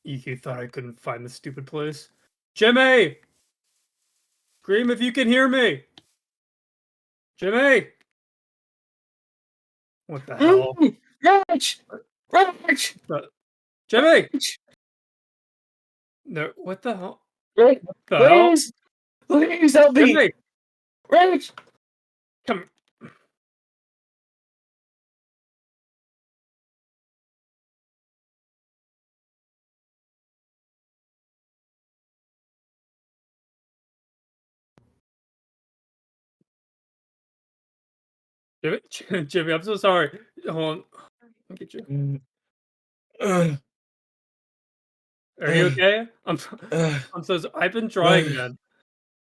You thought I couldn't find the stupid place? Jimmy! Scream if you can hear me! Jimmy! What the hell? Raj! Raj! Jimmy! No, what the hell? Raj! What the hell? Please help me! Jimmy! Raj! Come. Jimmy, I'm so sorry. Hold on. I'll get you. Are you okay? I'm so I've been trying, man.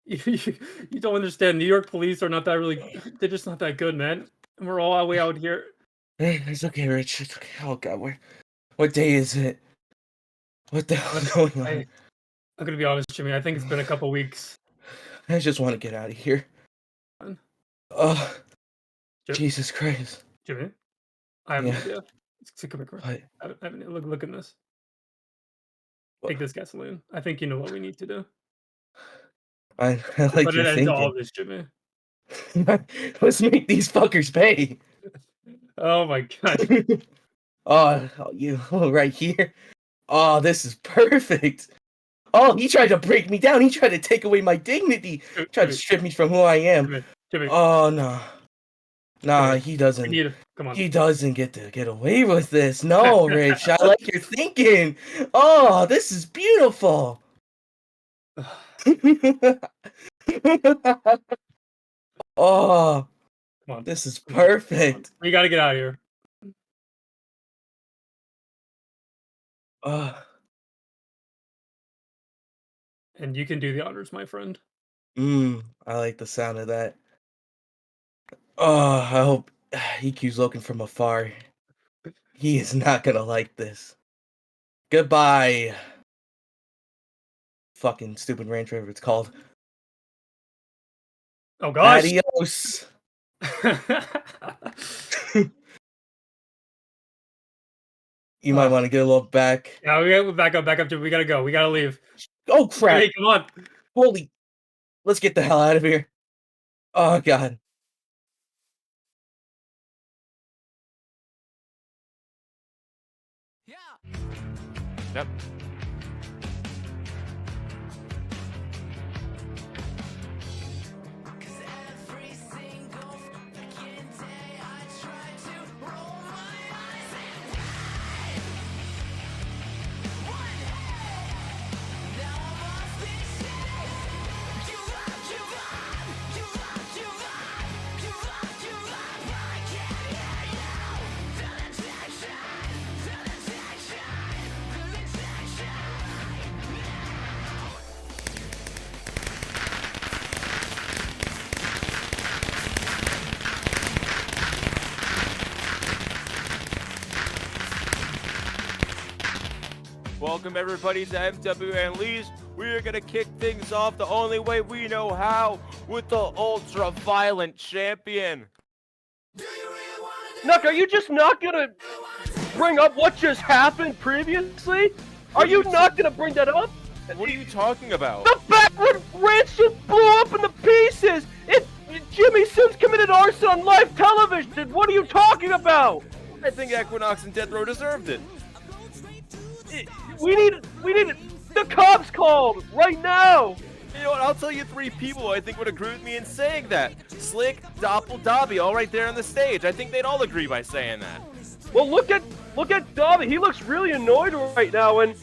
You don't understand. New York police are not that really. They're just not that good, man. And we're all way out here. It's okay, Rich. It's okay. Oh God, what day is it? What the hell is going on? I'm gonna be honest, Jimmy. I think it's been a couple weeks. I just want to get out of here. Oh, Jesus Christ, Jimmy. I have an idea. Come here. What? Look at this. Take this gasoline. I think you know what we need to do. I like Put your an end to all thinking. this, Jimmy. Let's make these fuckers pay. Oh my God. Oh, you right here. Oh, this is perfect. Oh, he tried to break me down. He tried to take away my dignity. Tried to strip me from who I am. Jimmy. Oh no. Nah, Jimmy, he doesn't. Come on. He doesn't get to get away with this. No, Rich. I like your thinking. Oh, this is beautiful. Oh, Come on. this is perfect. We gotta get out of here. And you can do the honors, my friend. I like the sound of that. Oh, I hope he keeps looking from afar. He is not gonna like this. Goodbye. Fucking stupid ranch, whatever it's called. Oh gosh. Adios. You might want to get a little back. Yeah, we gotta back up, Jimmy. We gotta go. We gotta leave. Oh crap! Hey, come on. Holy! Let's get the hell out of here. Oh God. Yeah. Yep. Welcome everybody to MW Unleashed. We are gonna kick things off the only way we know how, with the Ultraviolent champion. Nuck, are you just not gonna bring up what just happened previously? Are you not gonna bring that up? What are you talking about? The backward ranch just blew up into pieces! Jimmy Sims committed arson on live television! What are you talking about? I think Equinox and Death Row deserved it. We need the cops called right now. You know what? I'll tell you 3 people I think would agree with me in saying that. Slick, Doppel, Dobby, all right there on the stage. I think they'd all agree by saying that. Well, look at Dobby. He looks really annoyed right now, and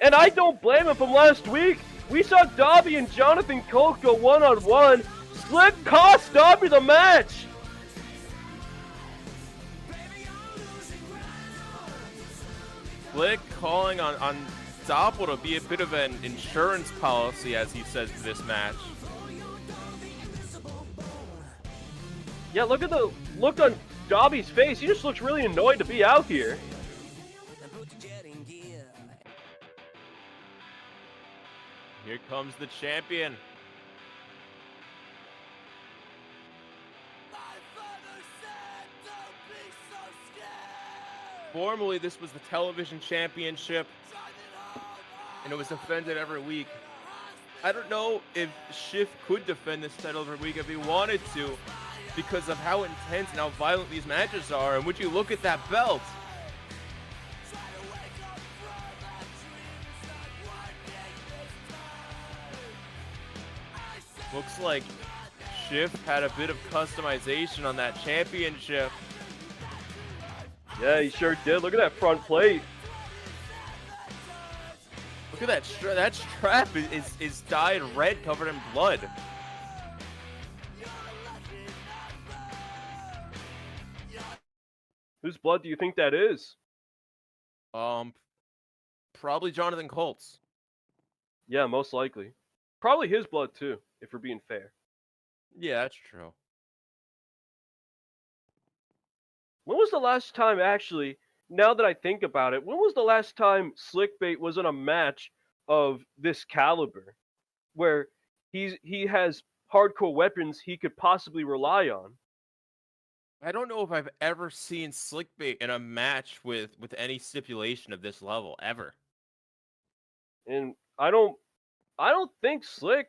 I don't blame him from last week. We saw Dobby and Jonathan Colt go one-on-one. Slick cost Dobby the match. Slick calling on Doppel to be a bit of an insurance policy, as he says, to this match. Yeah, look at the look on Dobby's face. He just looks really annoyed to be out here. Here comes the champion. Formerly, this was the television championship, and it was defended every week. I don't know if Shiff could defend this title every week if he wanted to, because of how intense and how violent these matches are. And would you look at that belt? Looks like Shiff had a bit of customization on that championship. Yeah, he sure did. Look at that front plate. Look at that strap. That strap is dyed red, covered in blood. Whose blood do you think that is? Probably Jonathan Colt's. Yeah, most likely. Probably his blood too, if we're being fair. Yeah, that's true. When was the last time, actually, now that I think about it, when was the last time Slickbait was in a match of this caliber? Where he has hardcore weapons he could possibly rely on. I don't know if I've ever seen Slickbait in a match with any stipulation of this level ever. And I don't think Slick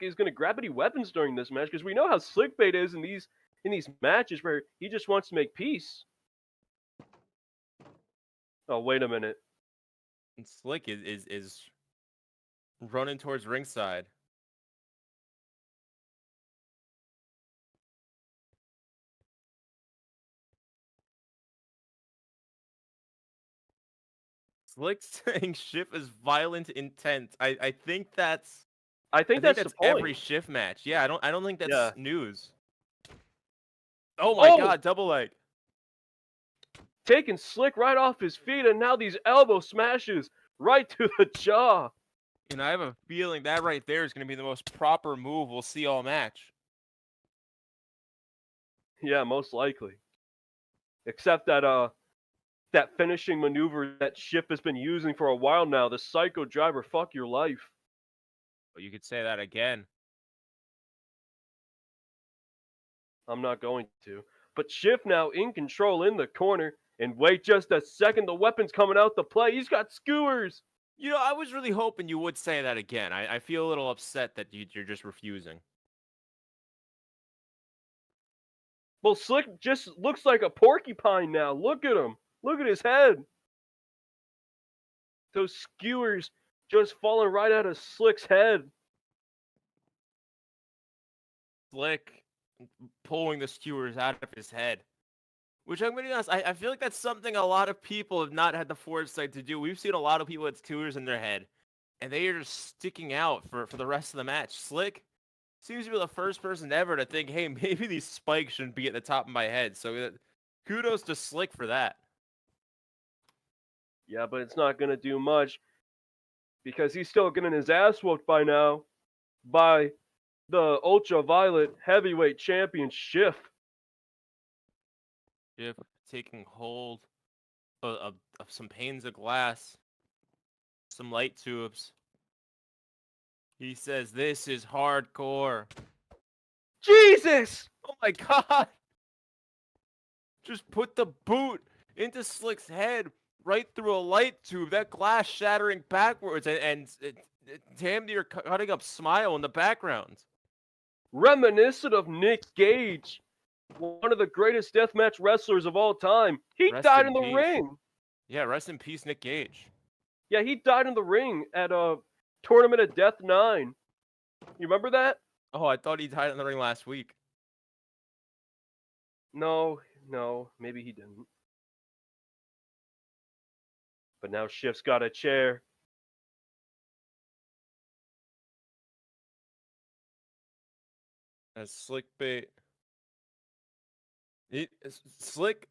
is going to grab any weapons during this match, because we know how Slickbait is in these matches where he just wants to make peace. Oh, wait a minute. And Slick is running towards ringside. Slick saying Shiff is violent intent. I think that's I think that's the point. every Shiff match. Yeah, I don't think that's Yeah. news. Oh my Oh! god, double leg. Taking Slick right off his feet, and now these elbow smashes right to the jaw. And I have a feeling that right there is going to be the most proper move we'll see all match. Yeah, most likely. Except that that finishing maneuver that Shiff has been using for a while now, the Psycho Driver, fuck your life. But you could say that again. I'm not going to. But Shiff now in control in the corner. And wait just a second, the weapon's coming out to play. He's got skewers. You know, I was really hoping you would say that again. I feel a little upset that you're just refusing. Well, Slick just looks like a porcupine now. Look at him. Look at his head. Those skewers just falling right out of Slick's head. Slick pulling the skewers out of his head. Which I'm going to be honest, I feel like that's something a lot of people have not had the foresight to do. We've seen a lot of people with skewers in their head, and they are just sticking out for the rest of the match. Slick seems to be the first person ever to think, hey, maybe these spikes shouldn't be at the top of my head. So kudos to Slick for that. Yeah, but it's not going to do much, because he's still getting his ass whooped by now by the Ultraviolent Heavyweight Champion, Shiff. Shiff taking hold of some panes of glass, some light tubes. He says, this is hardcore. Jesus! Oh my god! Just put the boot into Slick's head right through a light tube. That glass shattering backwards and damn near cutting up Smile in the background. Reminiscent of Nick Gage, one of the greatest deathmatch wrestlers of all time. He died in the ring. Yeah, rest in peace, Nick Gage. Yeah, he died in the ring at a Tournament of Death 9. You remember that? Oh, I thought he died in the ring last week. No, maybe he didn't. But now Shiff's got a chair. As Slick bait. Slick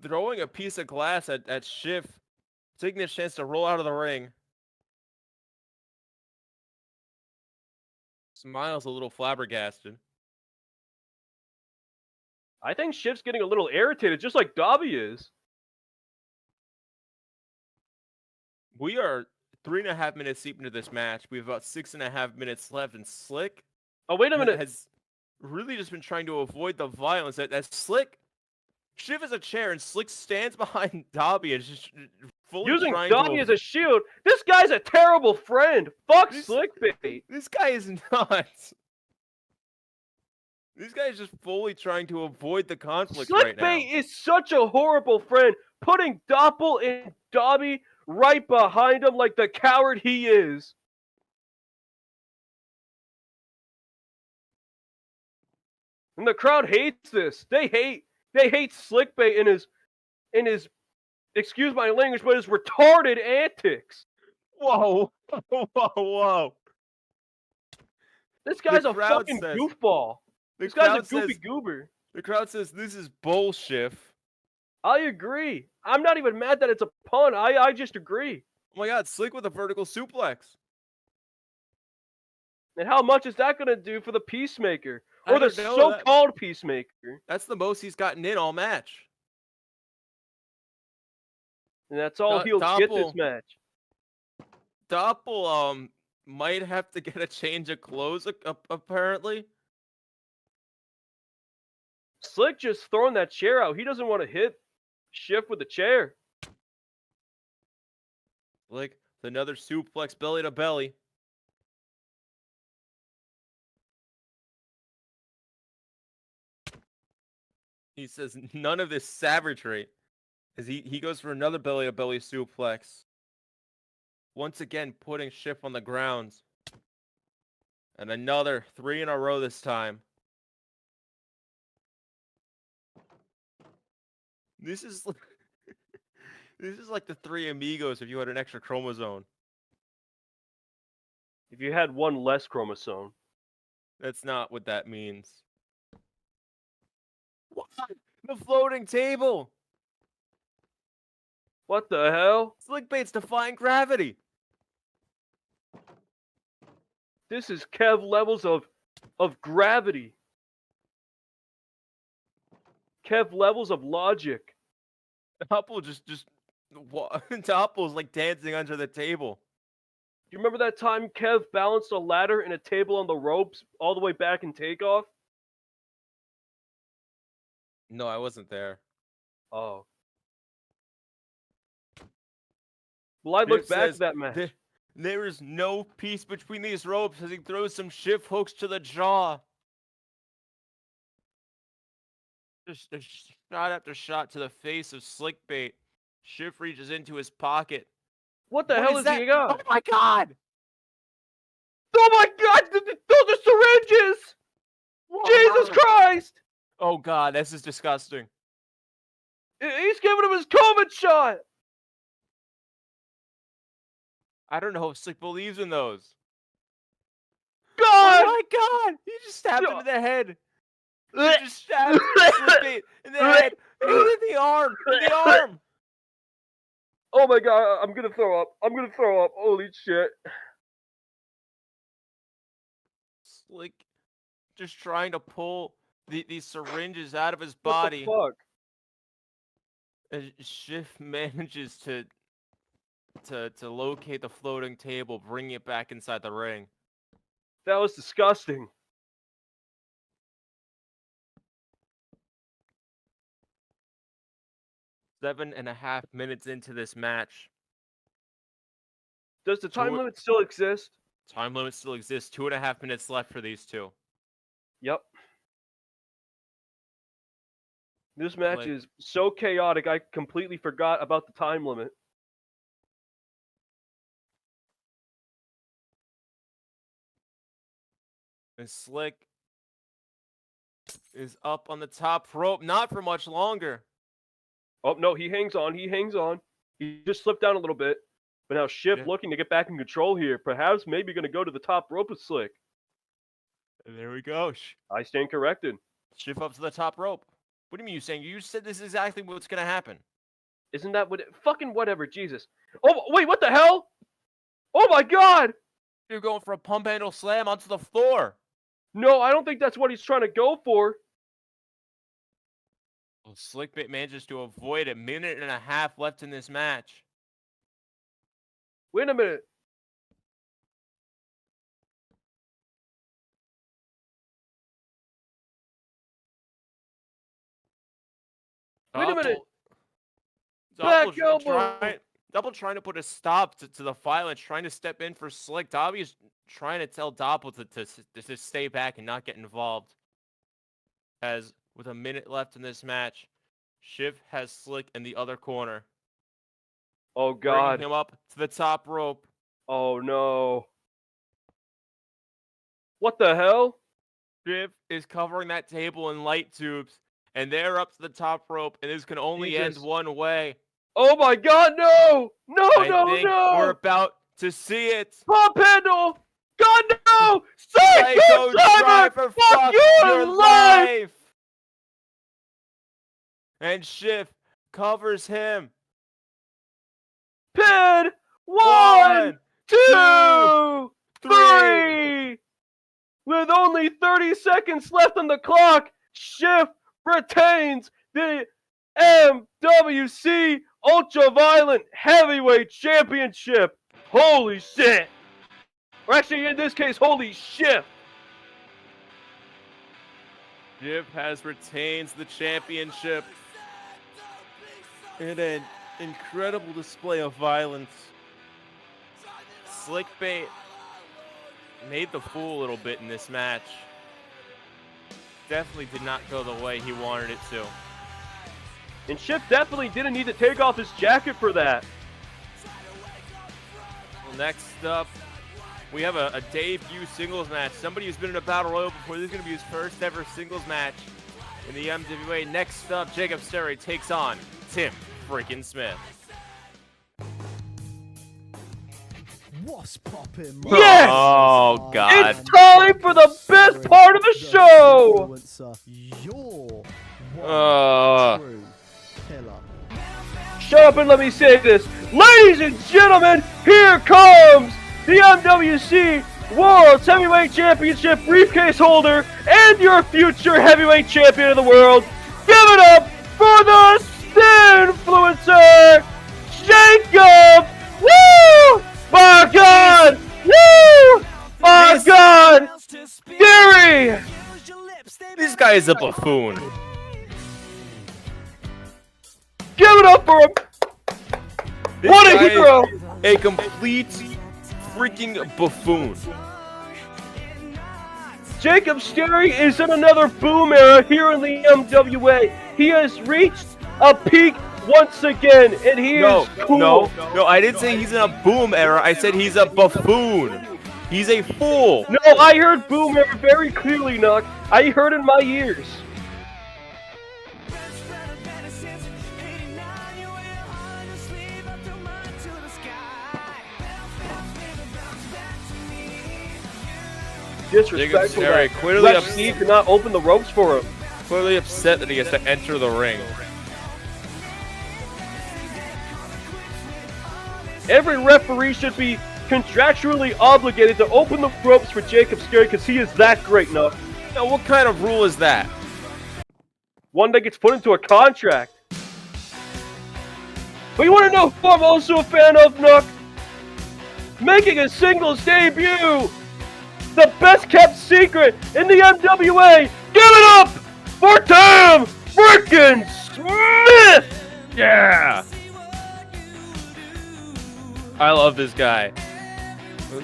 throwing a piece of glass at Shiff, taking a chance to roll out of the ring. Smile's a little flabbergasted. I think Shiff's getting a little irritated, just like Dobby is. We are 3.5 minutes deep into this match. We have about 6.5 minutes left, and Slick Oh, wait a minute. has really just been trying to avoid the violence. As Slick Shiv is a chair, and Slick stands behind Dobby and just fully Using trying Dobby to. as a shield. This guy's a terrible friend. Fuck This- Slickbait. This guy is nuts. This guy is just fully trying to avoid the conflict right now. Slickbait is such a horrible friend, putting Doppel and Dobby right behind him like the coward he is. And the crowd hates this. They hate Slickbait in his excuse my language, but his retarded antics. Whoa, whoa. This guy's a crowd fucking says- goofball. The This guy's a crowd goofy says. goober. The crowd says this is bullshit. I agree. I'm not even mad that it's a pun. I just agree. Oh my God, Slick with a vertical suplex. And how much is that going to do for the Peacemaker? I Or the don't know, so-called Peacemaker? That's the most he's gotten in all match. And that's all he'll get this Doppel- match. Doppel might have to get a change of clothes apparently. Slick just throwing that chair out. He doesn't want to hit Shift with the chair. Like another suplex belly to belly. He says none of this savagery. As he goes for another belly to belly suplex. Once again putting Shift on the ground. And another 3 in a row this time. This is this is like the Three Amigos if you had an extra chromosome. If you had one less chromosome. That's not what that means. What? The floating table. What the hell? Slickbait's defying gravity. This is Kev levels of gravity. Kev levels of logic. Doppel Doppel's like dancing under the table. Do you remember that time Kev balanced a ladder and a table on the ropes all the way back in takeoff? No, I wasn't there. Oh. Well, I look Shiv back says, to that match. There is no peace between these ropes as he throws some Shift hooks to the jaw. Just shot after shot to the face of Slickbait. Shift reaches into his pocket. What the What hell is is that? he got? Oh my God! Oh my God! Those are syringes! Jesus Christ! Oh God, this is disgusting. He's giving him his COVID shot! I don't know if Slick believes in those. God! Oh my God! He just stabbed him in the head. He just stabbed Slickbait in the head. And in the arm. In the arm. Oh my God, I'm gonna throw up. I'm gonna throw up. Holy shit. Slick just trying to pull these syringes out of his What body. the fuck? And Shift manages to locate the floating table, bringing it back inside the ring. That was disgusting. Seven and a half minutes into this match. Does the time Tor- limit still exist? Time limit still exists. 2.5 minutes left for these two. Yep. This match Like- is so chaotic, I completely forgot about the time limit. And Slick is up on the top rope, not for much longer. Oh, no, he hangs on. He hangs on. He just slipped down a little bit. But now Shift Yeah. looking to get back in control here. Perhaps maybe going to go to the top rope with Slick. And there we go. I stand corrected. Shift up to the top rope. What do you mean you saying? You said this is exactly what's going to happen. Isn't that what fucking whatever, Jesus. Oh, wait, what the hell? Oh my God! You're going for a pump handle slam onto the floor. No, I don't think that's what he's trying to go for. Well, Slickbait manages to avoid it. 1.5 minutes left in this match. Wait a minute. Wait a minute. Double, Back elbow. Double trying to put a stop to the violence, trying to step in for Slick. Dobby is trying to tell Doppel to stay back and not get involved. As with a minute left in this match, Shiv has Slick in the other corner. Oh, God. Bringing him up to the top rope. Oh, no. What the hell? Shiv is covering that table in light tubes, and they're up to the top rope, and this can only end one way. Oh, my God, no! No, I think we're about to see it. Pop handle! God, no! Psycho driver, fuck your life! And Shiv covers him. Pin! 1, 2, 3! With only 30 seconds left on the clock, Shiv retains the MWC Ultraviolent Heavyweight Championship. Holy shit! Or actually, in this case, holy shit! Shiv has retains the championship in an incredible display of violence. Slickbait made the fool a little bit in this match. Definitely did not go the way he wanted it to. And Shiff definitely didn't need to take off his jacket for that. Well, next up, we have a debut singles match. Somebody who's been in a battle royal before. This is going to be his first ever singles match in the MWA. Next up, Jacob Sterry takes on Tim freaking Smith. What's poppin'? Yes! Oh, God. It's time for the best part of the show! Your Uh. killer. Shut up and let me say this. Ladies and gentlemen, here comes the MWC World's Heavyweight Championship briefcase holder and your future heavyweight champion of the world. Give it up for the Stinfluencer, Jacob! Woo! My God! Woo! My God! Gary! This guy is a buffoon. Give it up for him! This What a guy hero! is a complete freaking buffoon. Jacob Sterry is in another boom era here in the MWA. He has reached a peak once again, and he is cool. No, I didn't say he's in a boom era. I said he's a buffoon. He's a fool. No, I heard boom era very clearly, Nuck. I heard in my ears. Disrespectful Sterry that clearly Ref upset. Steve could not open the ropes for him. Clearly upset that he gets to enter the ring. Every referee should be contractually obligated to open the ropes for Jacob Sterry because he is that great, Nuck. Now, what kind of rule is that? One that gets put into a contract. But you want to know who I'm also a fan of, Nuck? Making a singles debut! The best kept secret in the MWA! Give it up for Tim freaking Smith! Yeah! I love this guy.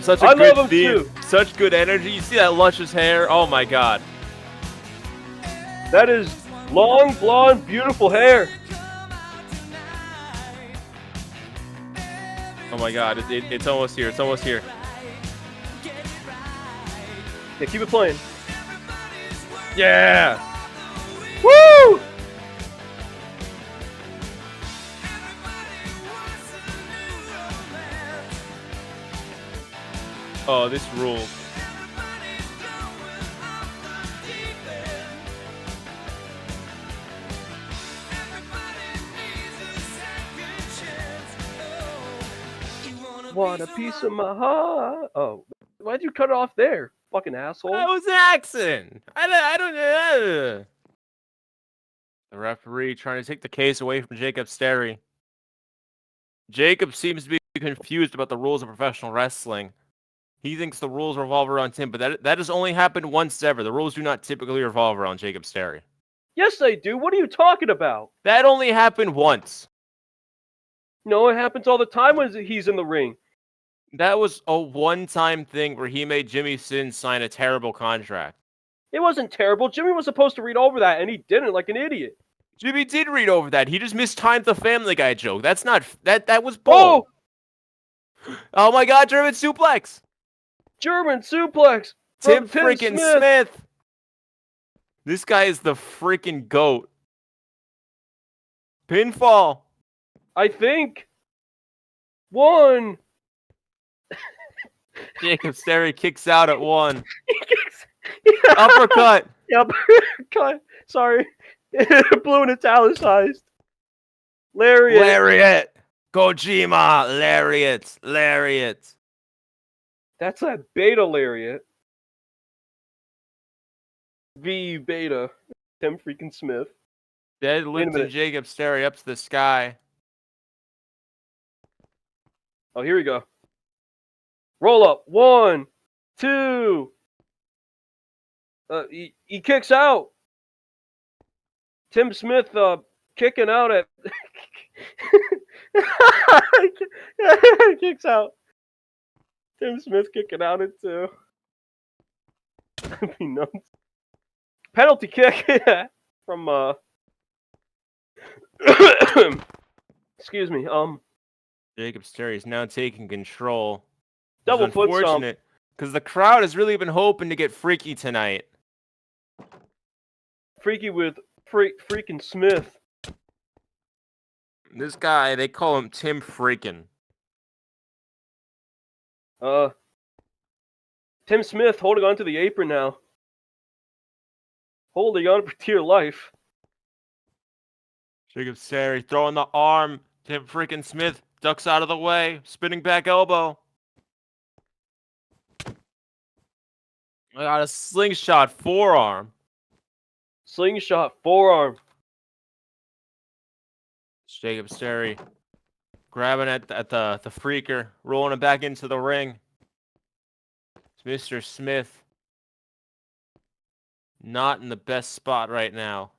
Such a I good love him theme. too. Such good energy. You see that luscious hair? Oh my God. That is long, blonde, beautiful hair. Oh my God. It's almost here. It's almost here. Yeah, keep it playing. Yeah! Woo! Oh, this rules. Want a piece of my heart? Oh, why'd you cut it off there, fucking asshole? That was an accident. I don't know. The referee trying to take the case away from Jacob Sterry. Jacob seems to be confused about the rules of professional wrestling. He thinks the rules revolve around him, but that has only happened once ever. The rules do not typically revolve around Jacob Sterry. Yes, I do. What are you talking about? That only happened once. No, it happens all the time when he's in the ring. That was a one-time thing where he made Jimmy Sin sign a terrible contract. It wasn't terrible. Jimmy was supposed to read over that, and he didn't, like an idiot. Jimmy did read over that. He just mistimed the Family Guy joke. That's not that was bull. Oh my God, German suplex. German suplex Tim from freaking Smith. This guy is the freaking GOAT. Pinfall. I think. 1. Jacob Sterry kicks out at 1. Uppercut. Yep. Sorry. Blue and italicized. Lariat. Lariat. Kojima. Lariat. Lariat. That's a beta lariat. V beta. Tim freaking Smith. Deadlifting Jacob Sterry up to the sky. Oh, here we go. Roll up. 1, 2. He kicks out. Tim Smith kicking out at kicks out. Tim Smith kicking out at 2. That'd be nuts. Penalty kick from excuse me. Jacob Sterry is now taking control. Double foot stomp. Unfortunate, because the crowd has really been hoping to get freaky tonight. Freaky with freaking Smith. This guy, they call him Tim Freakin'. Tim Smith holding on to the apron now. Holding on for dear life. Jacob Sterry throwing the arm. Tim freaking Smith ducks out of the way. Spinning back elbow. I got a slingshot forearm. Slingshot forearm. Jacob Sterry grabbing at the freaker, rolling him back into the ring. It's Mr. Smith. Not in the best spot right now.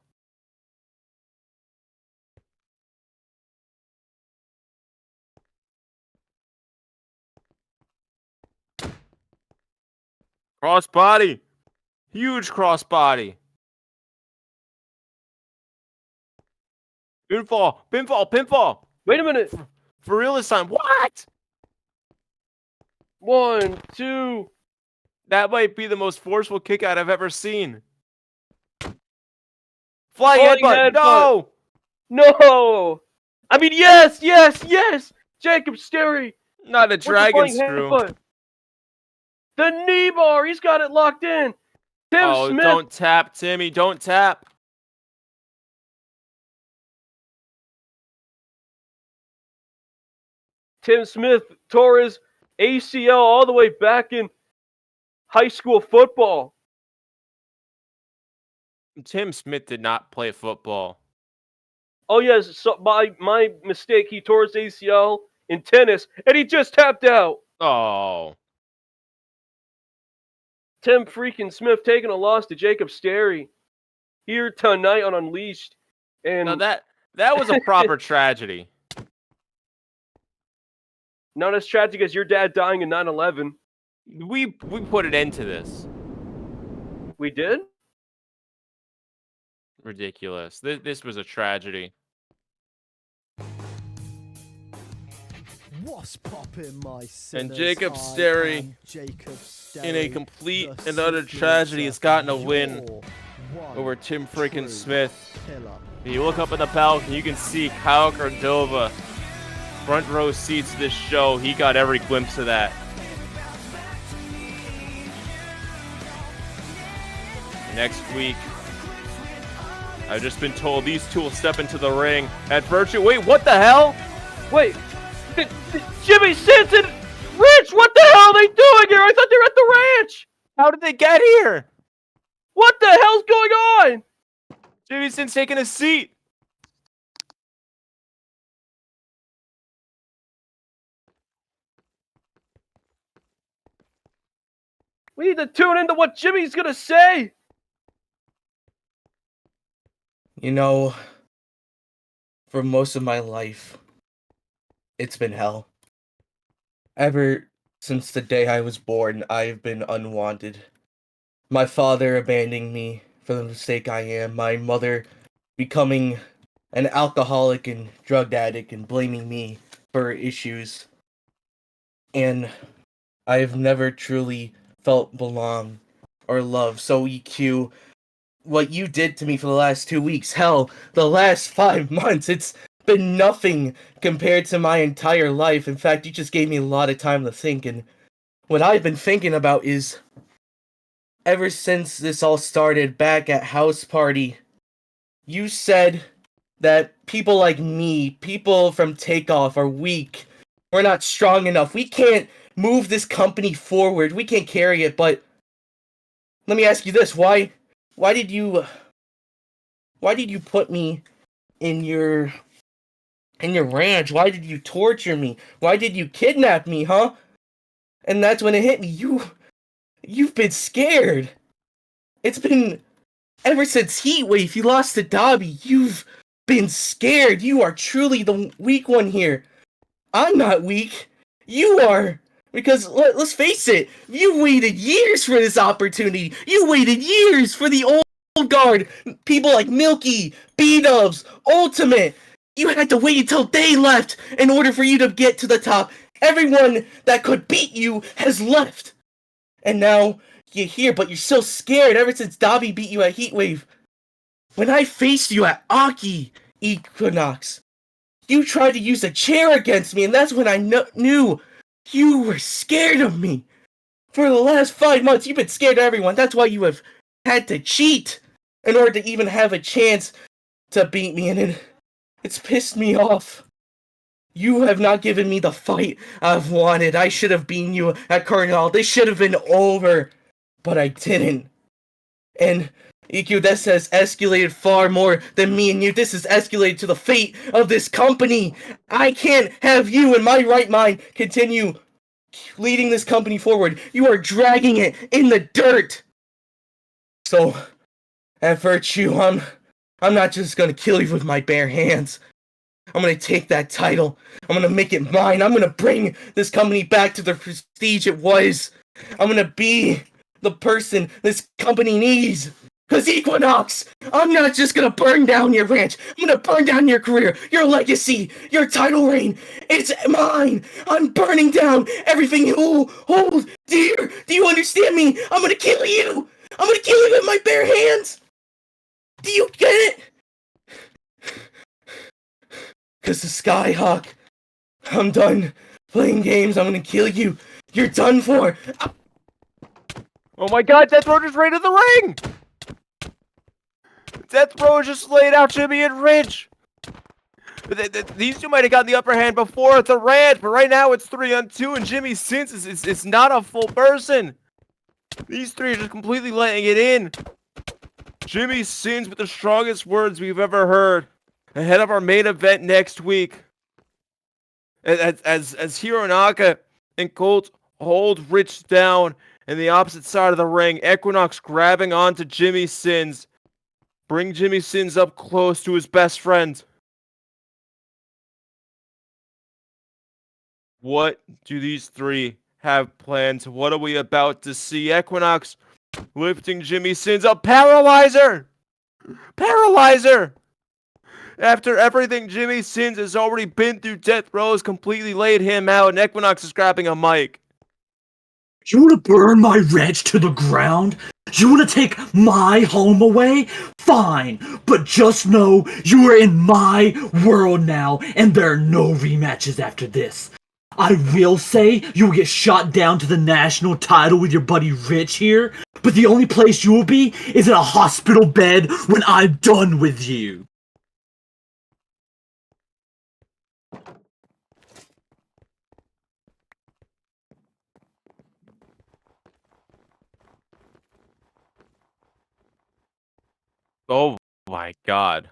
Crossbody. Huge crossbody. Pinfall. Pinfall. Pinfall. Wait a minute. For real this time. What? 1, 2. That might be the most forceful kick out I've ever seen. Flying headbutt. No. No. I mean, yes. Jacob Sterry. Not a dragon screw. Headbutt. The knee bar. He's got it locked in. Tim Smith. Don't tap, Timmy. Don't tap. Tim Smith tore his ACL all the way back in high school football. Tim Smith did not play football. Oh yes, so my mistake. He tore his ACL in tennis, and he just tapped out. Oh. Tim freaking Smith taking a loss to Jacob Sterry here tonight on Unleashed. And now that was a proper tragedy. Not as tragic as your dad dying in 9/11. We put an end to this. We did? Ridiculous. This was a tragedy. What's poppin', my And sinners? Jacob I Sterry, am Jacob Sterry, in a complete the and utter signature tragedy, has gotten a win your one over Tim true freaking Smith. killer. And you look up in the balcony, you can see Kyle Cordova, front row seats to this show. He got every glimpse of that. Next week, I've just been told these two will step into the ring at Virtue. Wait, what the hell? Wait, Jimmy Simpson, Rich, what the hell are they doing here? I thought they were at the ranch. How did they get here? What the hell's going on? Jimmy Sin's taking a seat. We need to tune into what Jimmy's gonna say. You know, for most of my life, it's been hell. Ever since the day I was born, I've been unwanted. My father abandoning me for the mistake I am, my mother becoming an alcoholic and drug addict and blaming me for issues. And I've never truly felt belong or love. So EQ, what you did to me for the last 2 weeks, hell, the last 5 months, it's been nothing compared to my entire life. In fact, you just gave me a lot of time to think, and what I've been thinking about is, ever since this all started back at House Party, you said that people like me, people from Takeoff, are weak. We're not strong enough. We can't move this company forward. We can't carry it, but let me ask you this. Why did you put me in your ranch? Why did you torture me? Why did you kidnap me, huh? And that's when it hit me. You've been scared. It's been ever since Heatwave you lost to Dobby. You've been scared. You are truly the weak one here. I'm not weak. You are. Because let's face it, you waited years for this opportunity. You waited years for the old guard. People like Milky, B-Dubs, Ultimate. You had to wait until they left in order for you to get to the top. Everyone that could beat you has left. And now you're here, but you're still scared ever since Dobby beat you at Heatwave. When I faced you at Aki Equinox, you tried to use a chair against me, and that's when I knew you were scared of me. For the last 5 months, you've been scared of everyone. That's why you have had to cheat in order to even have a chance to beat me, and it's pissed me off. You have not given me the fight I've wanted. I should have beaten you at Carnival. This should have been over, but I didn't. And EQ, this has escalated far more than me and you. This has escalated to the fate of this company. I can't have you in my right mind continue leading this company forward. You are dragging it in the dirt. So, at Virtue, I'm not just gonna kill you with my bare hands. I'm gonna take that title. I'm gonna make it mine. I'm gonna bring this company back to the prestige it was. I'm gonna be the person this company needs. Cause Equinox, I'm not just gonna burn down your ranch. I'm gonna burn down your career, your legacy, your title reign. It's mine. I'm burning down everything you hold dear. Do you understand me? I'm gonna kill you. I'm gonna kill you with my bare hands. Do you get it? Cause the Skyhawk, I'm done playing games. I'm gonna kill you. You're done for. Oh my god, Death Row just raided the ring! Death Row just laid out Jimmy and Ridge! These two might have gotten the upper hand before at the ranch, but right now it's 3-on-2 and Jimmy Sins is not a full person. These three are just completely letting it in. Jimmy Sins with the strongest words we've ever heard. Ahead of our main event next week. As Hironaka and Colt hold Rich down in the opposite side of the ring, Equinox grabbing onto Jimmy Sins. Bring Jimmy Sins up close to his best friend. What do these three have planned? What are we about to see? Equinox lifting Jimmy Sins up. Paralyzer! Paralyzer! After everything Jimmy Sins has already been through, Death Row has completely laid him out, and Equinox is grabbing a mic. You want to burn my ranch to the ground? You want to take my home away? Fine, but just know you are in my world now, and there are no rematches after this. I will say you will get shot down to the national title with your buddy Rich here, but the only place you will be is in a hospital bed when I'm done with you. Oh my god.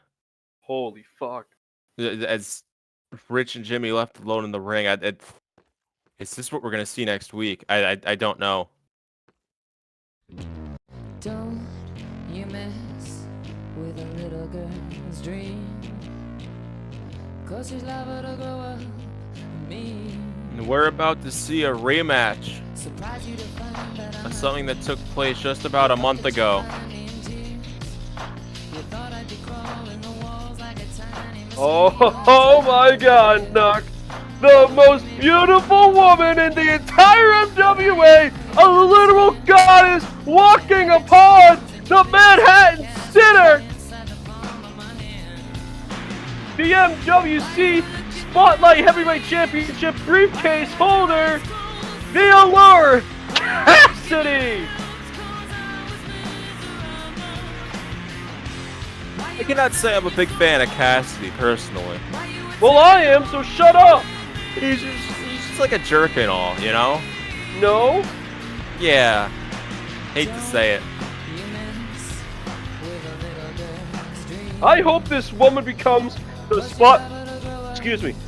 Holy fuck. As Rich and Jimmy left alone in the ring, is this what we're going to see next week? I don't know. Don't you miss with a little girl's dream. 'Cause she's liable to grow up me. And we're about to see a rematch Surprise you to find that I'm of something that took place just about a month ago. Oh my God, Nuck. The most beautiful woman in the entire MWA, a literal goddess walking upon the Manhattan Center. The MWC Spotlight Heavyweight Championship briefcase holder, the Allure, Cassidy. I cannot say I'm a big fan of Cassidy personally. Well, I am, so shut up. He's just like a jerk and all, you know? No? Yeah. Hate to say it. I hope this woman becomes the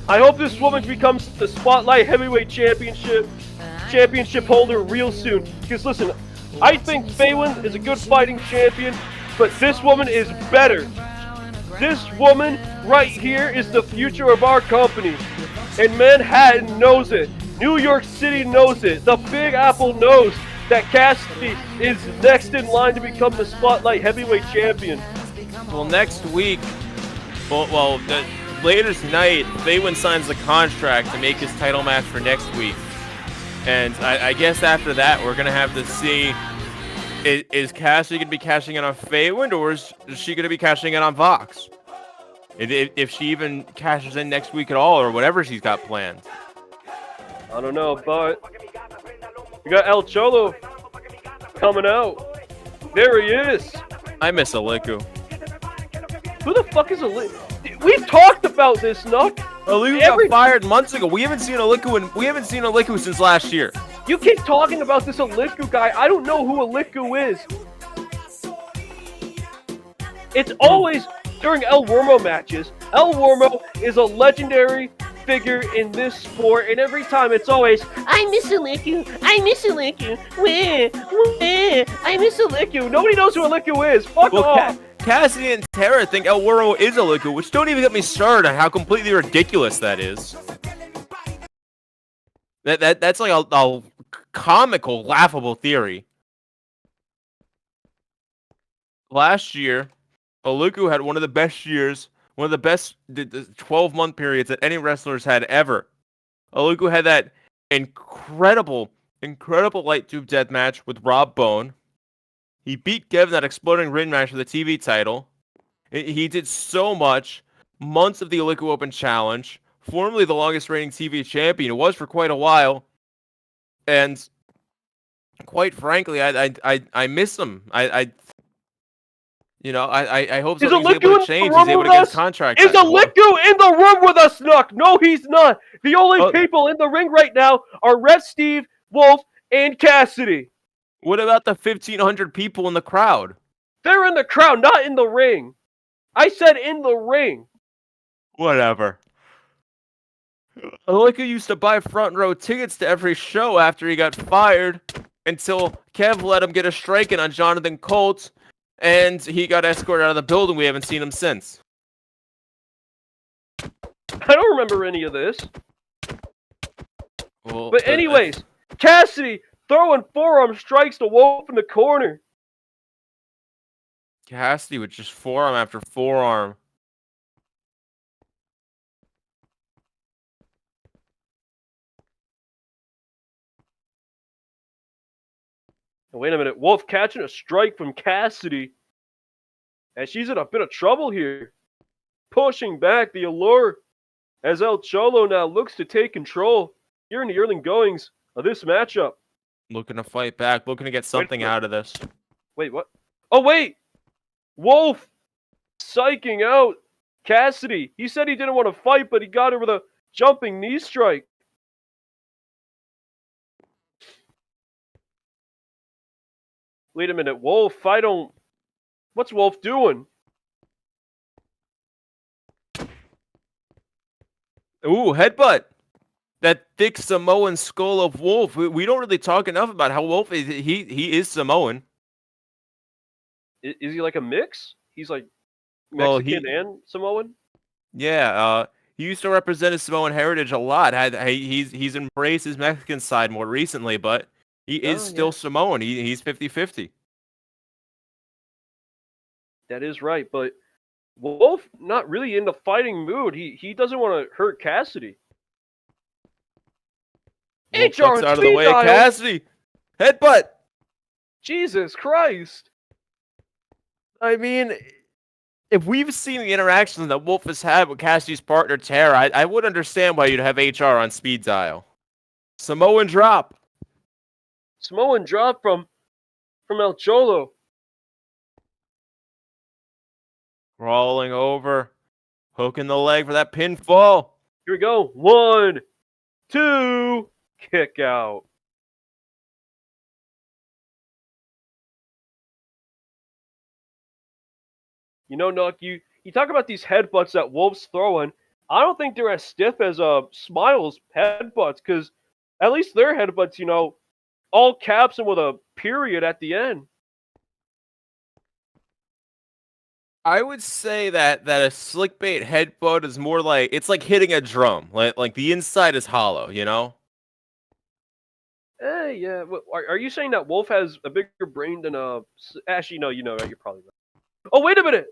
I hope this woman becomes the Spotlight Heavyweight Championship holder real soon. Because listen, I think Phelan is a good fighting champion, but this woman is better. This woman right here is the future of our company. And Manhattan knows it. New York City knows it. The Big Apple knows that Cassidy is next in line to become the Spotlight Heavyweight Champion. Well, next week, later tonight, Phelan signs the contract to make his title match for next week. And I guess after that, we're going to have to see, is Cassidy going to be cashing in on Phelan, or is she going to be cashing in on Vox? If she even cashes in next week at all, or whatever she's got planned. I don't know, but we got El Cholo coming out. There he is. I miss Aliku. Who the fuck is Aliku? We've talked about this, Nuck. Aliku got fired months ago. We haven't seen Aliku since last year. You keep talking about this Aliku guy. I don't know who Aliku is. It's always during El Wormo matches. El Wormo is a legendary figure in this sport, and every time it's always, I miss Aliku, I miss Aliku, where, I miss Aliku. Nobody knows who Aliku is. Fuck off. Cassidy and Tara think El Wormo is Aliku, which don't even get me started on how completely ridiculous that is. That's like a comical, laughable theory. Last year, Aliku had one of the best years, one of the best 12-month periods that any wrestlers had ever. Aliku had that incredible light tube death match with Rob Bone. He beat Kev in that exploding ring match for the TV title. He did so much. Months of the Aliku Open Challenge. Formerly the longest reigning TV champion. It was for quite a while. And quite frankly, I miss him. I hope something's able to change. He's able to get his contract. Is Aliku in the room with us, Nuck? No, he's not. The only people in the ring right now are Red Steve, Wolf, and Cassidy. What about the 1,500 people in the crowd? They're in the crowd, not in the ring. I said in the ring. Whatever. Aliku used to buy front row tickets to every show after he got fired until Kev let him get a strike in on Jonathan Colt, and he got escorted out of the building. We haven't seen him since. I don't remember any of this. Well, but anyways, Cassidy throwing forearm strikes to Wolf in the corner. Cassidy with just forearm after forearm. Wait a minute. Wolf catching a strike from Cassidy. And she's in a bit of trouble here. Pushing back the Allure as El Cholo now looks to take control here in the early goings of this matchup. Looking to fight back, looking to get something out of this. Wait, what? Oh, wait! Wolf psyching out Cassidy. He said he didn't want to fight, but he got her with a jumping knee strike. Wait a minute, Wolf, what's Wolf doing? Ooh, headbutt. That thick Samoan skull of Wolf. We don't really talk enough about how Wolf is. He is Samoan. Is he like a mix? He's like Well, Mexican and Samoan. yeah, he used to represent his Samoan heritage a lot. He's embraced his Mexican side more recently, but he is Oh, still yeah. Samoan. He's 50-50. That is right, but Wolf not really in the fighting mood. He doesn't want to hurt Cassidy. Wolf HR ducks on out of the speed way. dial. Cassidy, headbutt. Jesus Christ. I mean, if we've seen the interactions that Wolf has had with Cassidy's partner Tara, I would understand why you'd have HR on speed dial. Samoan drop. Samoan drop from El Cholo. Crawling over. Hooking the leg for that pinfall. Here we go. 1, 2, kick out. You know, Nook, you talk about these headbutts that Wolf's throwing. I don't think they're as stiff as Smiles headbutts, because at least their headbutts, all caps and with a period at the end. I would say that a slick bait headbutt is more like it's like hitting a drum. Like the inside is hollow, you know? Yeah. Are you saying that Wolf has a bigger brain than Actually, no, you know that. You're probably right. Oh, wait a minute.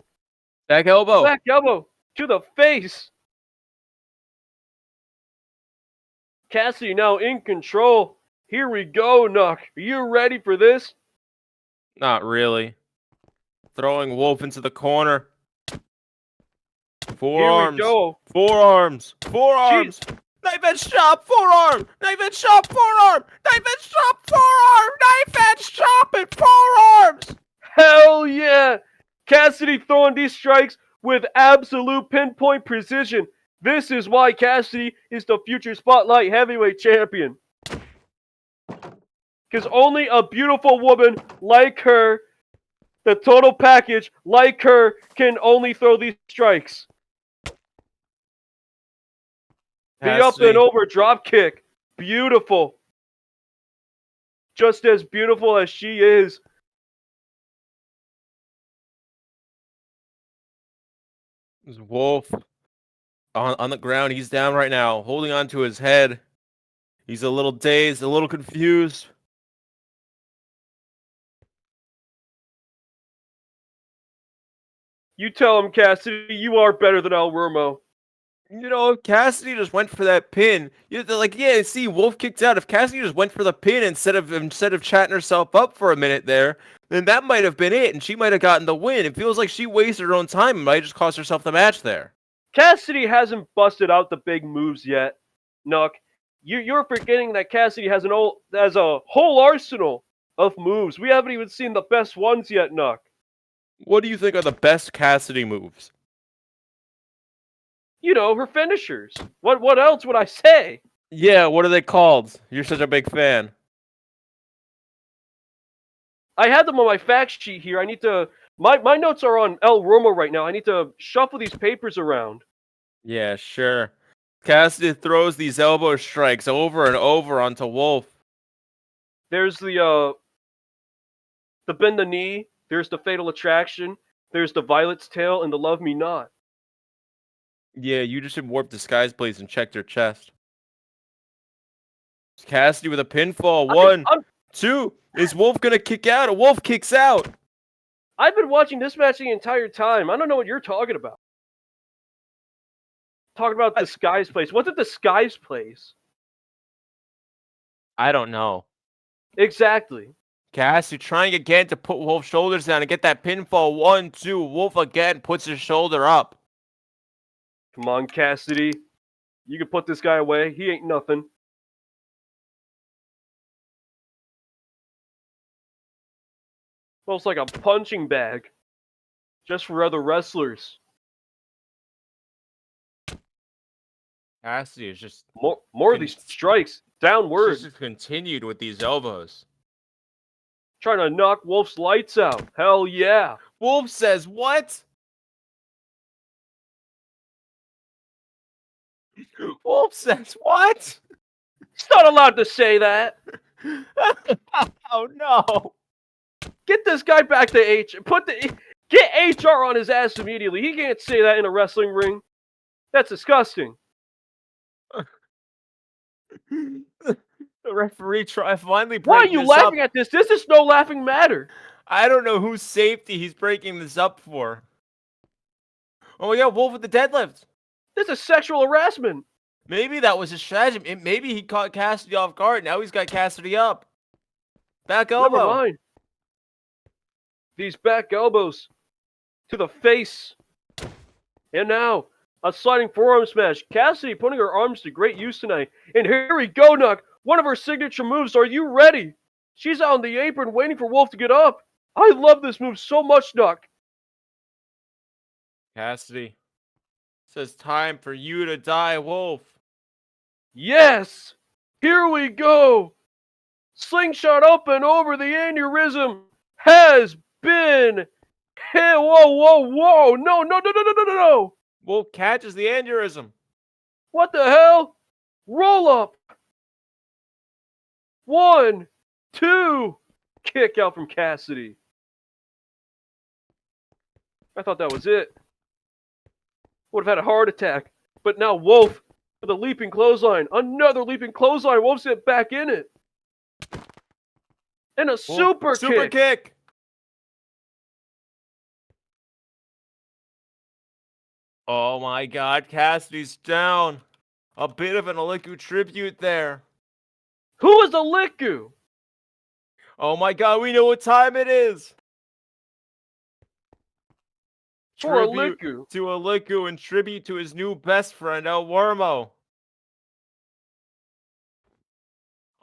Back elbow. Back elbow to the face. Cassidy now in control. Here we go, Nuck. Are you ready for this? Not really. Throwing Wolf into the corner. Forearms. Here we go. Forearms. Forearms. Knife edge chop. Forearm. Knife edge chop. Forearm. Knife edge chop. Forearm. Knife edge chop and forearms. Hell yeah! Cassidy throwing these strikes with absolute pinpoint precision. This is why Cassidy is the future Spotlight Heavyweight Champion. Because only a beautiful woman like her, the total package like her, can only throw these strikes. The up Cassidy. and over drop kick. Beautiful. Just as beautiful as she is. There's Wolf on the ground. He's down right now, holding on to his head. He's a little dazed, a little confused. You tell him, Cassidy, you are better than El Rumo. You know, if Cassidy just went for that pin, see, Wolf kicked out. If Cassidy just went for the pin instead of chatting herself up for a minute there, then that might have been it, and she might have gotten the win. It feels like she wasted her own time and might have just cost herself the match there. Cassidy hasn't busted out the big moves yet, Nuck. You're forgetting that Cassidy has a whole arsenal of moves. We haven't even seen the best ones yet, Nuck. What do you think are the best Cassidy moves? You know, her finishers. What else would I say? Yeah, what are they called? You're such a big fan. I had them on my fact sheet here. I need to... My notes are on El Romo right now. I need to shuffle these papers around. Yeah, sure. Cassidy throws these elbow strikes over and over onto Wolf. There's the bend the knee. There's the fatal attraction. There's the Violet's tail and the love me not. Yeah, you just should warp disguise please and check their chest. Cassidy with a pinfall. 1, 2. Is Wolf gonna kick out? A Wolf kicks out. I've been watching this match the entire time. I don't know what you're talking about. Talking about disguise place. What's a disguise place? I don't know. Exactly. Cassidy trying again to put Wolf's shoulders down and get that pinfall. 1, 2. Wolf again puts his shoulder up. Come on, Cassidy. You can put this guy away. He ain't nothing. Almost like a punching bag. Just for other wrestlers. Cassidy is just More of these strikes. Downward. just continued with these elbows. Trying to knock Wolf's lights out. Hell yeah. Wolf says what? Wolf says what? He's not allowed to say that. Oh no. Get this guy back to H. Get HR on his ass immediately. He can't say that in a wrestling ring. That's disgusting. The referee finally Why are breaking you this up. laughing at this? This is no laughing matter. I don't know whose safety he's breaking this up for. Oh yeah, Wolf with the deadlift. This is sexual harassment. Maybe that was his strategy. Maybe he caught Cassidy off guard. Now he's got Cassidy up. Back elbow. Never mind. These back elbows to the face. And now, a sliding forearm smash. Cassidy putting her arms to great use tonight. And here we go, Nuck. One of her signature moves. Are you ready? She's out on the apron waiting for Wolf to get up. I love this move so much, Nuck. Cassidy says time for you to die, Wolf. Yes! Here we go! Slingshot up and over the aneurysm has been hit. Whoa, whoa, whoa! No, no, no, no, no, no, no, no! Wolf catches the aneurysm. What the hell? Roll up! 1, 2, kick out from Cassidy. I thought that was it. Would have had a heart attack. But now Wolf with a leaping clothesline. Another leaping clothesline. Wolf's get back in it. And a super kick. Oh my God, Cassidy's down. A bit of an Aliku tribute there. Who is Aliku? Oh my God, we know what time it is. For Tribute Aliku. to Aliku and tribute to his new best friend, El Wormo.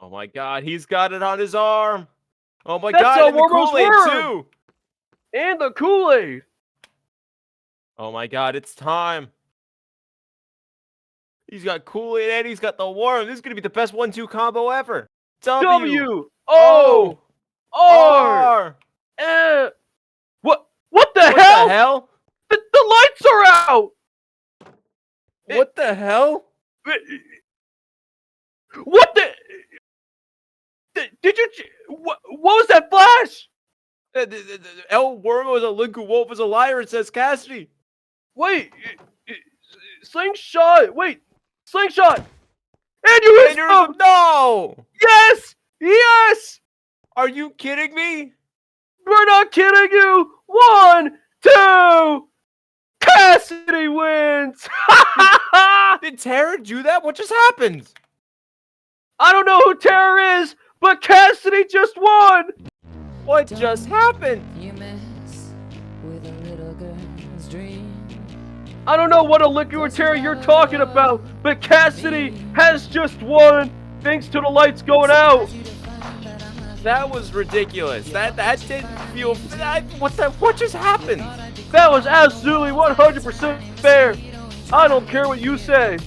Oh my God, he's got it on his arm. Oh my That's God, El and the Wormo's Kool-Aid worm. too. And the Kool-Aid. Oh my God, it's time. He's got Kool-Aid and he's got the worm. This is gonna be the best 1-2 combo ever. W-O-R. What the What hell? the hell? The lights are out. What the hell? What the? Did you? What was that flash? El Wormo is a Linku Wolf is a liar, it says Cassidy. Wait, slingshot. Wait, slingshot. Aneurysm. No! Yes, yes. Are you kidding me? We're not kidding you. 1, 2. Cassidy wins. Did Tara do that? What just happened? I don't know who Tara is, but Cassidy just won. What just happened? You mess with a little girl's dream. I don't know what a liquor Tara you're talking about, but Cassidy has just won thanks to the lights going out. That was ridiculous. That didn't feel. What just happened? That was absolutely 100% fair. I don't care what you say.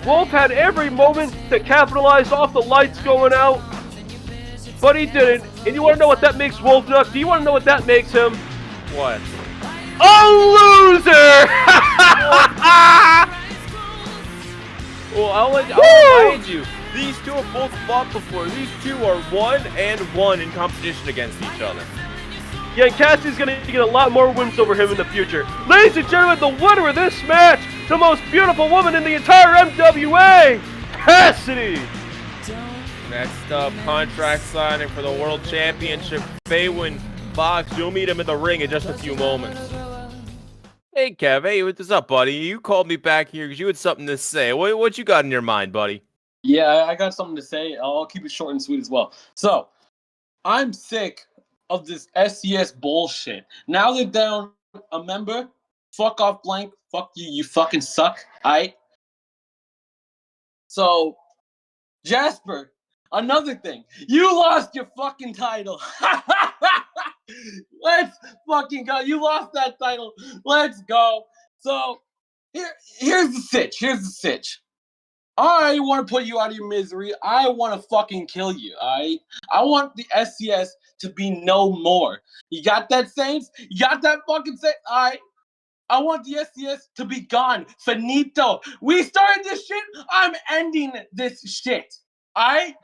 Wolf had every moment to capitalize off the lights going out, but he didn't. And you want to know what that makes Wolf Nuck? Do you want to know what that makes him? What? A loser! Well, I'll remind you. These two have both fought before. These two are 1-1 in competition against each other. Yeah, and Cassidy's going to get a lot more wins over him in the future. Ladies and gentlemen, the winner of this match, the most beautiful woman in the entire MWA, Cassidy! Next up, contract signing for the World Championship. Faywin Fox, you'll meet him in the ring in just a few moments. Hey, Kev. Hey, what's up, buddy? You called me back here because you had something to say. What you got in your mind, buddy? Yeah, I got something to say. I'll keep it short and sweet as well. So, I'm sick of this SCS bullshit. Now they're down a member. Fuck off, blank. Fuck you. You fucking suck. Aight? So, Jasper, another thing. You lost your fucking title. Let's fucking go. You lost that title. Let's go. So, here's the sitch. I want to put you out of your misery. I want to fucking kill you, alright? I want the SCS to be no more. You got that, Saints? You got that fucking Saints? Alright? I want the SCS to be gone. Finito. We started this shit. I'm ending this shit. Alright?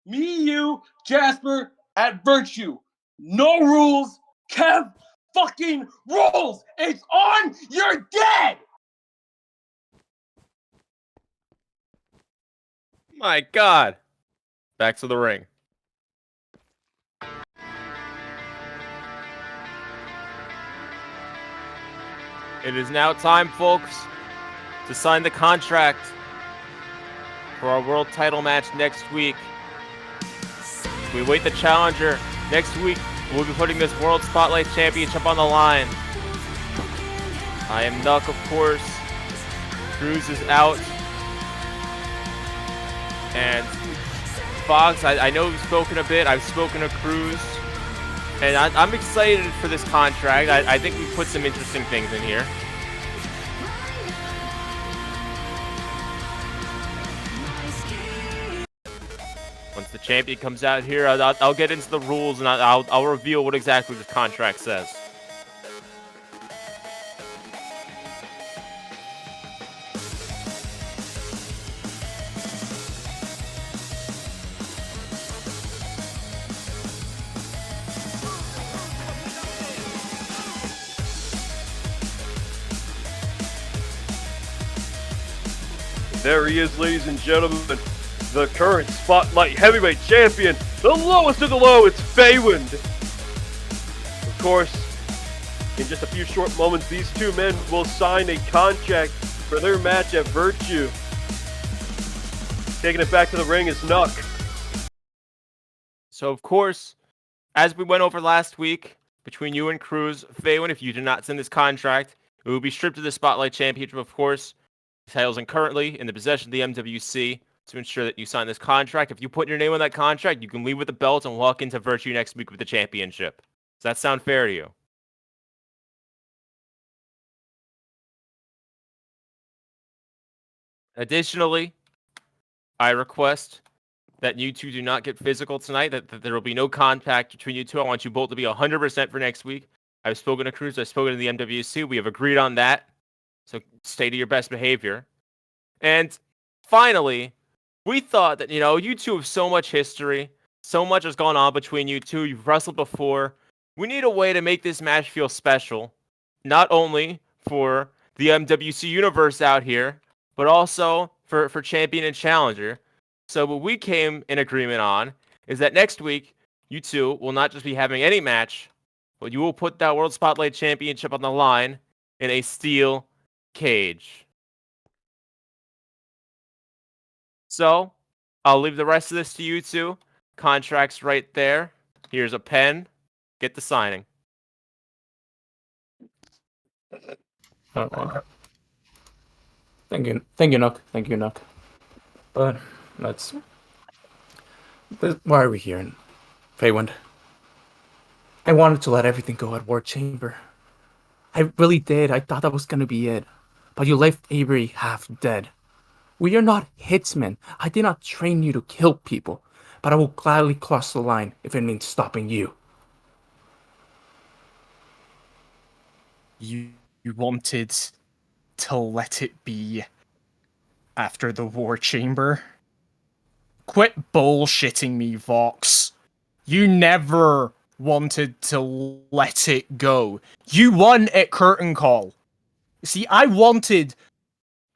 Me, you, Jasper, at Virtue. No rules. Kev fucking rules. It's on. You're dead. My God. Back to the ring. It is now time, folks, to sign the contract for our world title match next week. We wait the challenger. Next week, we'll be putting this World Spotlight Championship on the line. I am Nuck, of course. Cruz is out. And Fox, I know we've spoken a bit. I've spoken to Cruz. And I'm excited for this contract. I think we've put some interesting things in here. Once the champion comes out here, I'll get into the rules and I'll reveal what exactly this contract says. There he is, ladies and gentlemen, the current Spotlight Heavyweight Champion, the lowest of the low, it's Feywind. Of course, in just a few short moments, these two men will sign a contract for their match at Virtue. Taking it back to the ring is Nuck. So, of course, as we went over last week, between you and Cruz, Feywind, if you do not sign this contract, it will be stripped of the Spotlight Championship, of course. The titles are currently in the possession of the MWC to ensure that you sign this contract. If you put your name on that contract, you can leave with the belt and walk into Virtue next week with the championship. Does that sound fair to you? Additionally, I request that you two do not get physical tonight, that there will be no contact between you two. I want you both to be 100% for next week. I've spoken to Cruz, I've spoken to the MWC. We have agreed on that. So stay to your best behavior. And finally, we thought that, you two have so much history. So much has gone on between you two. You've wrestled before. We need a way to make this match feel special. Not only for the MWC universe out here, but also for champion and challenger. So what we came in agreement on is that next week, you two will not just be having any match, but you will put that World Spotlight Championship on the line in a steel cage. So, I'll leave the rest of this to you two. Contract's right there. Here's a pen. Get the signing. Okay. Thank you, Nook. Thank you, Nook. But why are we here, Feywind? I wanted to let everything go at War Chamber. I really did. I thought that was gonna be it. But you left Avery half dead. We are not hitsmen. I did not train you to kill people, but I will gladly cross the line if it means stopping you. You wanted to let it be after the War Chamber? Quit bullshitting me, Vox. You never wanted to let it go. You won at Curtain Call. See, I wanted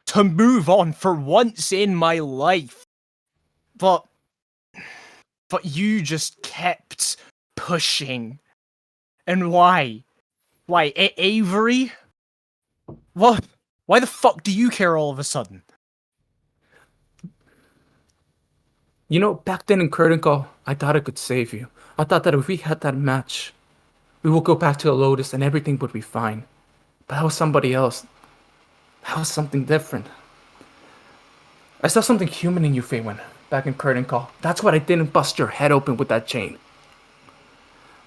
to move on for once in my life. But you just kept pushing. And why? Why, Avery? What? Why the fuck do you care all of a sudden? Back then in Curtain Call, I thought I could save you. I thought that if we had that match, we would go back to the Lotus and everything would be fine. But that was somebody else. That was something different. I saw something human in you, Feywind, back in Curtain Call. That's why I didn't bust your head open with that chain.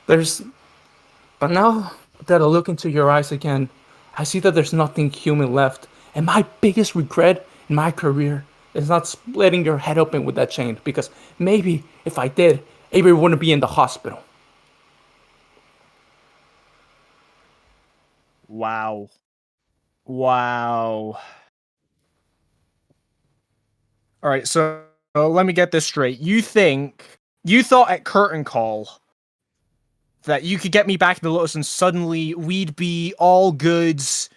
But now that I look into your eyes again, I see that there's nothing human left. And my biggest regret in my career is not splitting your head open with that chain, because maybe if I did, Avery wouldn't be in the hospital. Wow. Alright, so let me get this straight. You thought at curtain call that you could get me back in the Lotus and suddenly we'd be all goods,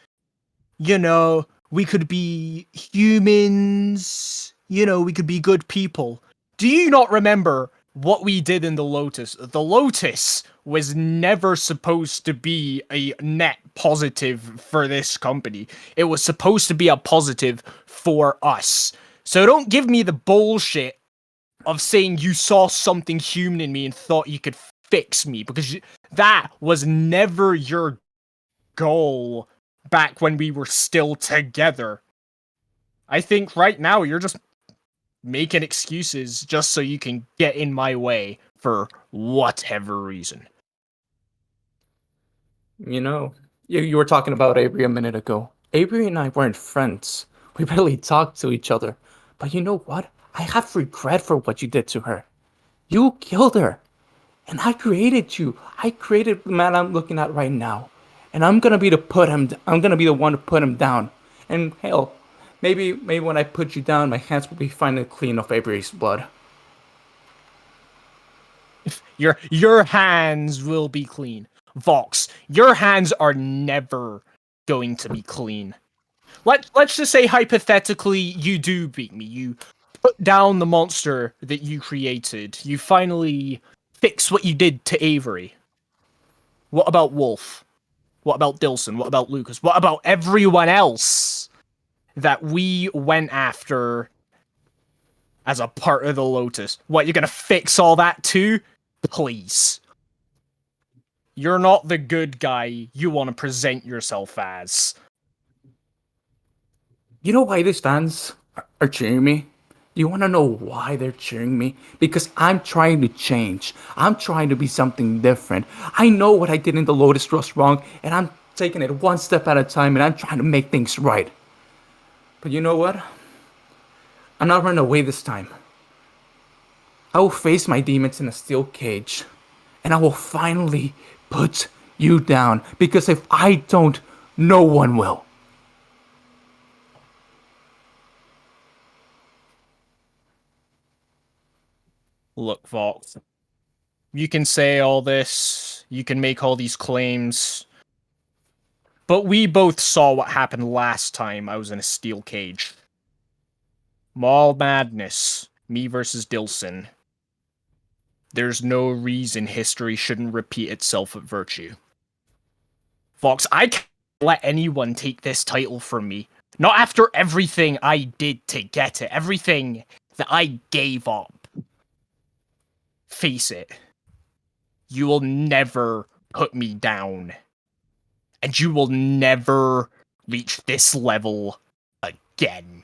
you know, we could be humans, you know, we could be good people. Do you not remember what we did in the Lotus? The Lotus was never supposed to be a net positive for this company. It was supposed to be a positive for us. So don't give me the bullshit of saying you saw something human in me and thought you could fix me, because that was never your goal back when we were still together. I think right now you're just making excuses just so you can get in my way for whatever reason. You know, you were talking about Avery a minute ago. Avery and I weren't friends. We barely talked to each other. But you know what? I have regret for what you did to her. You killed her. And I created you. I created the man I'm looking at right now. And I'm gonna be the one to put him down. And hell, maybe when I put you down, my hands will be finally clean of Avery's blood. Your hands will be clean. Vox, your hands are never going to be clean. Let's just say hypothetically you do beat me. You put down the monster that you created. You finally fix what you did to Avery. What about Wolf? What about Dilson? What about Lucas? What about everyone else that we went after as a part of the Lotus? What, you're gonna fix all that too? Please. You're not the good guy you want to present yourself as. You know why these fans are cheering me? You want to know why they're cheering me? Because I'm trying to change. I'm trying to be something different. I know what I did in the Lotus was wrong, and I'm taking it one step at a time, and I'm trying to make things right. But you know what? I'm not running away this time. I will face my demons in a steel cage, and I will finally put you down. Because if I don't, no one will. Look, Vox, you can say all this, you can make all these claims, but we both saw what happened last time I was in a steel cage. Mall madness, me versus Dilson. There's no reason history shouldn't repeat itself at Virtue. Vox, I can't let anyone take this title from me. Not after everything I did to get it, everything that I gave up. Face it, you will never put me down. And you will never reach this level again.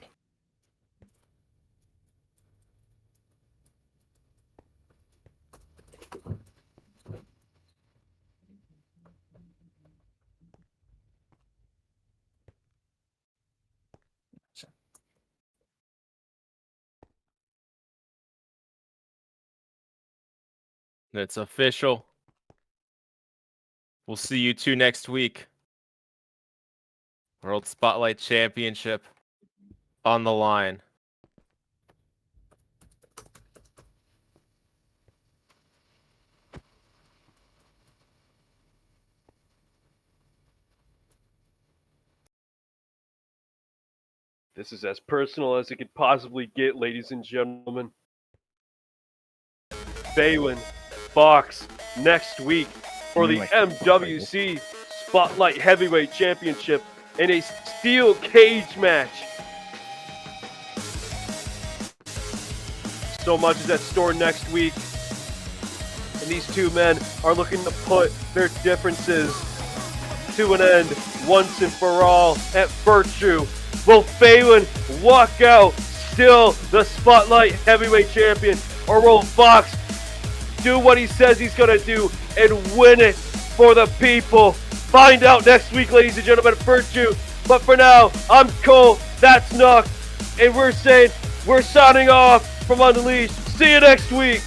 It's official. We'll see you two next week. World Spotlight Championship on the line. This is as personal as it could possibly get, ladies and gentlemen. Baylin, Fox, next week for the MWC Spotlight Heavyweight Championship in a steel cage match. So much is at store next week. And these two men are looking to put their differences to an end once and for all at Virtue. Will Phelan walk out still the Spotlight Heavyweight Champion, or will Fox do what he says he's going to do and win it for the people? Find out next week, ladies and gentlemen, at Virtue. But for now, I'm Cole, that's Nook, and we're saying we're signing off from Unleashed. See you next week.